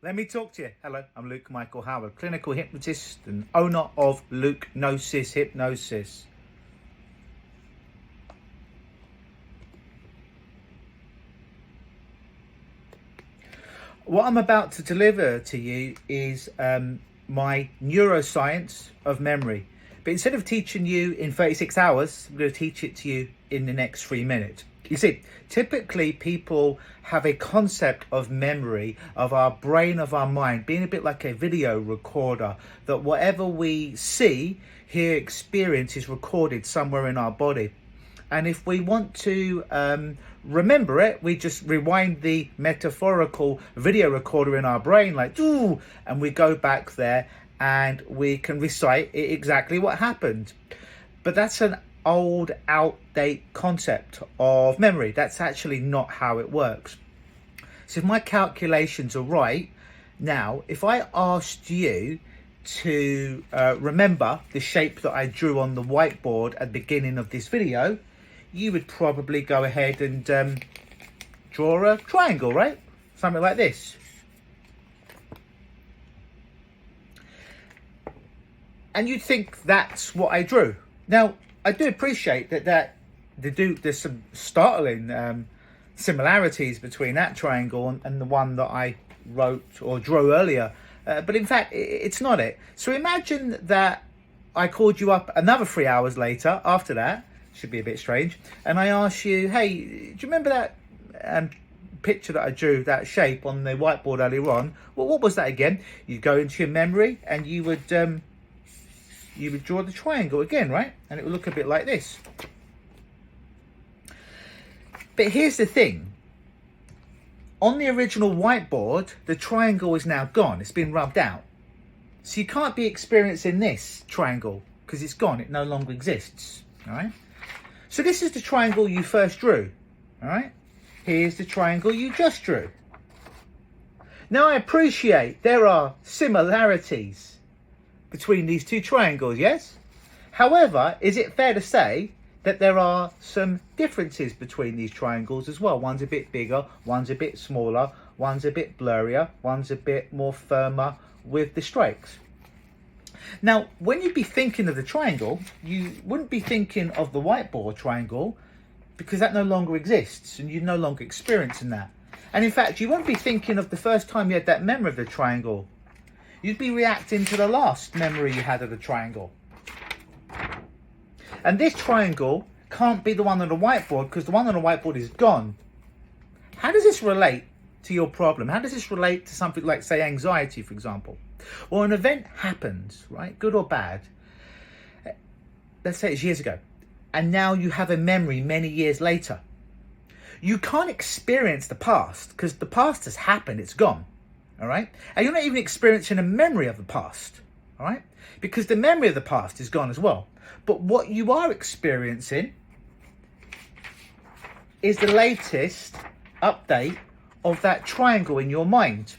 Let me talk to you. Hello, I'm Luke Michael Howard, clinical hypnotist and owner of Luke-Gnosis Hypnosis. What I'm about to deliver to you is my neuroscience of memory. But instead of teaching you in 36 hours, I'm going to teach it to you in the next 3 minutes. You see, typically people have a concept of memory, of our brain, of our mind, being a bit like a video recorder, that whatever we see, hear, experience is recorded somewhere in our body. And if we want to remember it, we just rewind the metaphorical video recorder in our brain, like, ooh, and we go back there and we can recite exactly what happened. But that's an old, outdated concept of memory. That's actually not how it works. So if my calculations are right, now, if I asked you to remember the shape that I drew on the whiteboard at the beginning of this video, you would probably go ahead and draw a triangle, right? Something like this. And you'd think that's what I drew. Now, I do appreciate that there's some startling similarities between that triangle and the one that I wrote or drew earlier. But in fact, it's not it. So imagine that I called you up another 3 hours later after that. Should be a bit strange. And I asked you, hey, do you remember that picture that I drew, that shape on the whiteboard earlier on? Well, what was that again? You'd go into your memory and you would draw the triangle again, right? And it would look a bit like this. But here's the thing. On the original whiteboard, the triangle is now gone. It's been rubbed out. So you can't be experiencing this triangle because it's gone. It no longer exists, all right? So this is the triangle you first drew, all right? Here's the triangle you just drew. Now I appreciate there are similarities between these two triangles, yes? However, is it fair to say that there are some differences between these triangles as well? One's a bit bigger, one's a bit smaller, one's a bit blurrier, one's a bit more firmer with the strokes. Now, when you'd be thinking of the triangle, you wouldn't be thinking of the whiteboard triangle because that no longer exists and you're no longer experiencing that. And in fact, you won't be thinking of the first time you had that memory of the triangle. You'd be reacting to the last memory you had of the triangle. And this triangle can't be the one on the whiteboard because the one on the whiteboard is gone. How does this relate to your problem? How does this relate to something like, say, anxiety, for example? Well, an event happens, right? Good or bad. Let's say it's years ago. And now you have a memory many years later. You can't experience the past because the past has happened. It's gone. All right. And you're not even experiencing a memory of the past. All right. Because the memory of the past is gone as well. But what you are experiencing is the latest update of that triangle in your mind.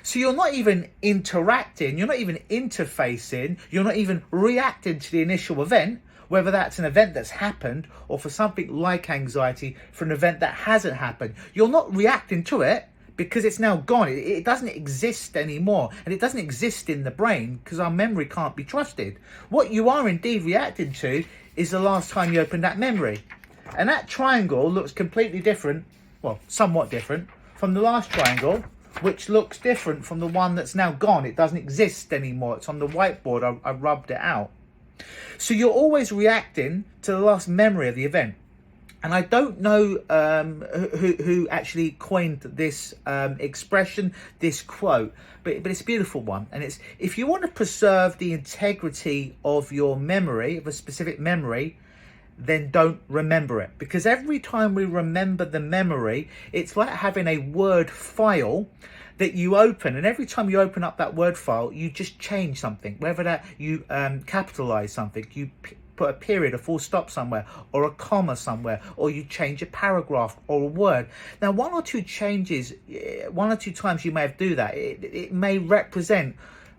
So you're not even interacting, you're not even interfacing, you're not even reacting to the initial event, whether that's an event that's happened or for something like anxiety, for an event that hasn't happened. You're not reacting to it because it's now gone. It doesn't exist anymore, and it doesn't exist in the brain because our memory can't be trusted. What you are indeed reacting to is the last time you opened that memory. And that triangle looks completely different, well, somewhat different, from the last triangle, which looks different from the one that's now gone. It doesn't exist anymore. It's on the whiteboard. I rubbed it out. So you're always reacting to the last memory of the event. And I don't know who actually coined this expression, this quote, but it's a beautiful one. And it's, if you want to preserve the integrity of your memory, of a specific memory, then don't remember it. Because every time we remember the memory, it's like having a Word file that you open. And every time you open up that Word file, you just change something. Whether that you capitalize something, you put a period, a full stop somewhere, or a comma somewhere, or you change a paragraph or a word. Now, one or two changes, one or two times you may have do that. It may represent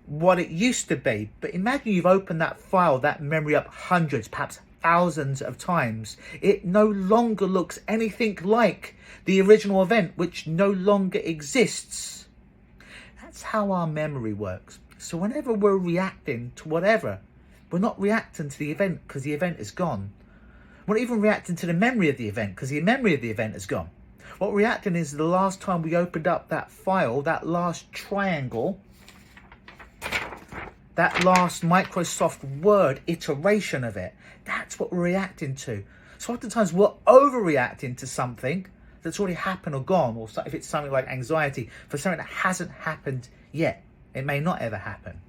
what it used to be. But imagine you've opened that file, that memory up hundreds, perhaps thousands of times. It no longer looks anything like the original event, which no longer exists. That's how our memory works. So whenever we're reacting to whatever, we're not reacting to the event because the event is gone. We're not even reacting to the memory of the event because the memory of the event is gone. What we're reacting is the last time we opened up that file, that last triangle, that last Microsoft Word iteration of it. That's what we're reacting to. So oftentimes we're overreacting to something that's already happened or gone, or if it's something like anxiety, for something that hasn't happened yet. It may not ever happen.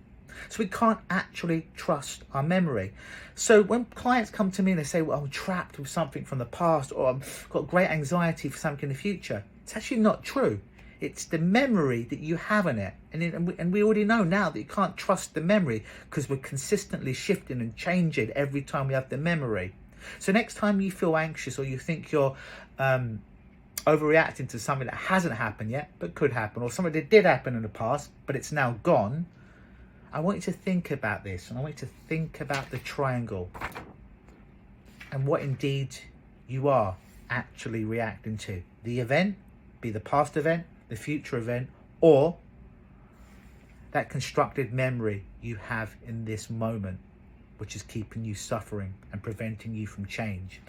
So we can't actually trust our memory. So when clients come to me and they say, well, I'm trapped with something from the past, or I've got great anxiety for something in the future, it's actually not true. It's the memory that you have in it. And we already know now that you can't trust the memory because we're consistently shifting and changing every time we have the memory. So next time you feel anxious or you think you're overreacting to something that hasn't happened yet but could happen, or something that did happen in the past but it's now gone, I want you to think about this, and I want you to think about the triangle and what indeed you are actually reacting to. The event, be the past event, the future event, or that constructed memory you have in this moment, which is keeping you suffering and preventing you from change.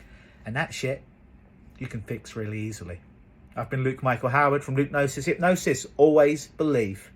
And that shit you can fix really easily. I've been Luke Michael Howard from Luke Gnosis Hypnosis. Always believe.